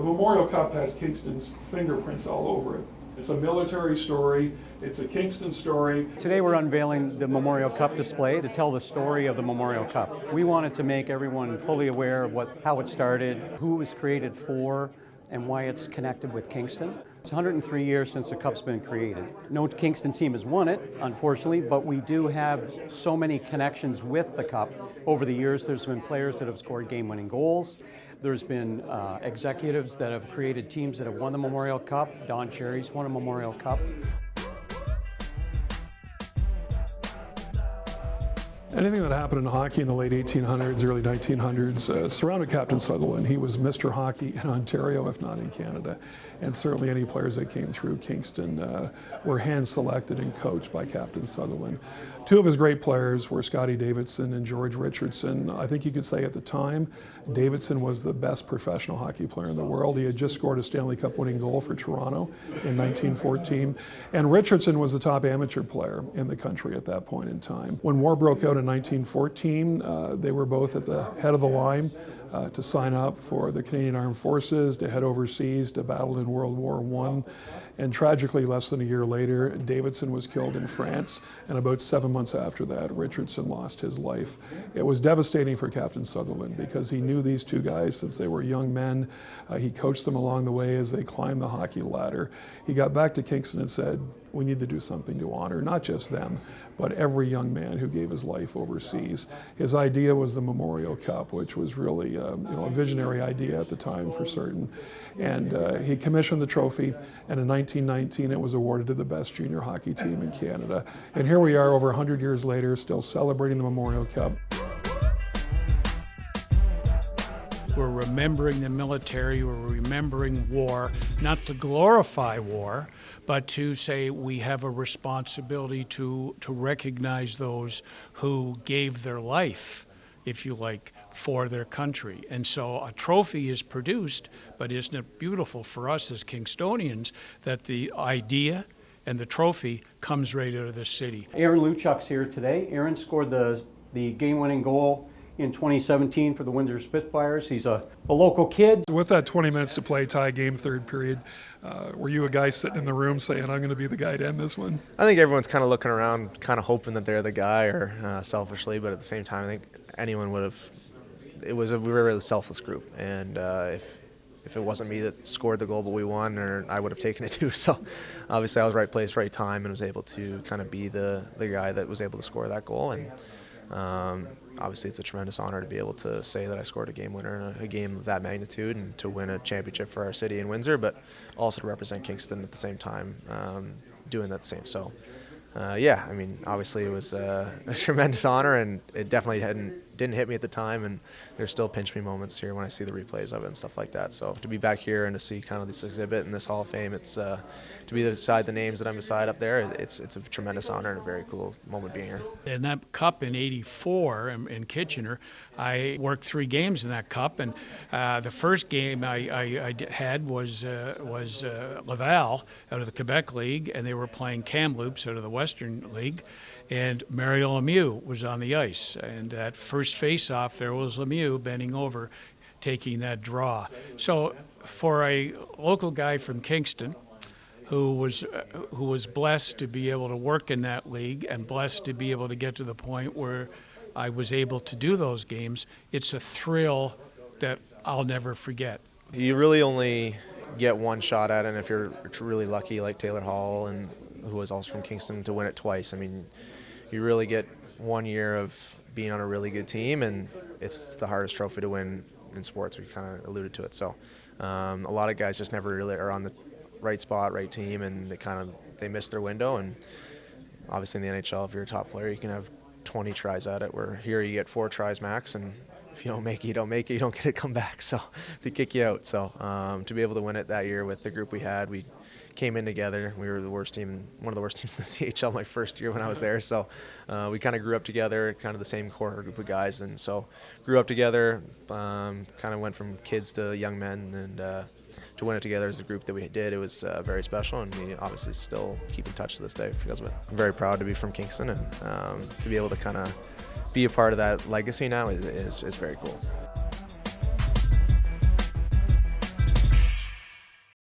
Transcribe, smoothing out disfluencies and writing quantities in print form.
Memorial Cup has Kingston's fingerprints all over it. It's a military story, it's a Kingston story. Today we're unveiling the Memorial Cup display to tell the story of the Memorial Cup. We wanted to make everyone fully aware of how it started, who it was created for, and why it's connected with Kingston. It's 103 years since the Cup's been created. No Kingston team has won it, unfortunately, but we do have so many connections with the Cup. Over the years, there's been players that have scored game-winning goals. There's been executives that have created teams that have won the Memorial Cup. Don Cherry's won a Memorial Cup. Anything that happened in hockey in the late 1800s, early 1900s surrounded Captain Sutherland. He was Mr. Hockey in Ontario, if not in Canada. And certainly any players that came through Kingston were hand-selected and coached by Captain Sutherland. Two of his great players were Scotty Davidson and George Richardson. I think you could say at the time, Davidson was the best professional hockey player in the world. He had just scored a Stanley Cup winning goal for Toronto in 1914. And Richardson was the top amateur player in the country at that point in time. When war broke out in 1914, they were both at the head of the line to sign up for the Canadian Armed Forces, to head overseas to battle in World War I. And tragically, less than a year later, Davidson was killed in France, and about 7 months after that, Richardson lost his life. It was devastating for Captain Sutherland because he knew these two guys since they were young men. He coached them along the way as they climbed the hockey ladder. He got back to Kingston and said, we need to do something to honor not just them, but every young man who gave his life overseas. His idea was the Memorial Cup, which was really a visionary idea at the time for certain. And he commissioned the trophy, and in 1919 it was awarded to the best junior hockey team in Canada. And here we are over 100 years later, still celebrating the Memorial Cup. We're remembering the military, we're remembering war, not to glorify war, but to say we have a responsibility to recognize those who gave their life, if you like, for their country. And so a trophy is produced, but isn't it beautiful for us as Kingstonians that the idea and the trophy comes right out of the city. Aaron Luchuk's here today. Aaron scored the game-winning goal in 2017 for the Windsor Spitfires. He's a local kid. With that 20 minutes to play, tie game, third period, were you a guy sitting in the room saying, I'm going to be the guy to end this one? I think everyone's kind of looking around, kind of hoping that they're the guy, or selfishly, but at the same time, I think anyone would have. We were a really selfless group, and if it wasn't me that scored the goal but we won, or I would have taken it too. So obviously I was right place, right time, and was able to kind of be the guy that was able to score that goal. And obviously it's a tremendous honor to be able to say that I scored a game winner in a game of that magnitude, and to win a championship for our city in Windsor, but also to represent Kingston at the same time, doing that same. So yeah, I mean, obviously it was a tremendous honor, and it definitely didn't hit me at the time, and there's still pinch me moments here when I see the replays of it and stuff like that. So to be back here and to see kind of this exhibit and this Hall of Fame, it's to be beside the names that I'm beside up there, it's a tremendous honor and a very cool moment being here. In that cup in '84 in Kitchener, I worked 3 games in that cup, and the first game I had was Laval out of the Quebec League, and they were playing Kamloops out of the Western League, and Mario Lemieux was on the ice, and that first face-off there was Lemieux bending over, taking that draw. So for a local guy from Kingston, who was blessed to be able to work in that league and blessed to be able to get to the point where I was able to do those games, it's a thrill that I'll never forget. You really only get one shot at it, and if you're really lucky like Taylor Hall, and who was also from Kingston, to win it twice. I mean, you really get 1 year of being on a really good team, and it's the hardest trophy to win in sports. We kind of alluded to it. So a lot of guys just never really are on the right spot, right team, and they miss their window. And obviously in the NHL, if you're a top player, you can have 20 tries at it, where here you get 4 tries max, and if you don't make it, you don't make it, you don't get to come back, so they kick you out. So to be able to win it that year with the group we had, we came in together. We were the worst team, one of the worst teams in the CHL my first year when I was there. So we kind of grew up together, kind of the same core group of guys, and so grew up together, kind of went from kids to young men, and to win it together as a group that we did, it was very special, and we obviously still keep in touch to this day because of it. I'm very proud to be from Kingston, and to be able to kind of be a part of that legacy now is very cool.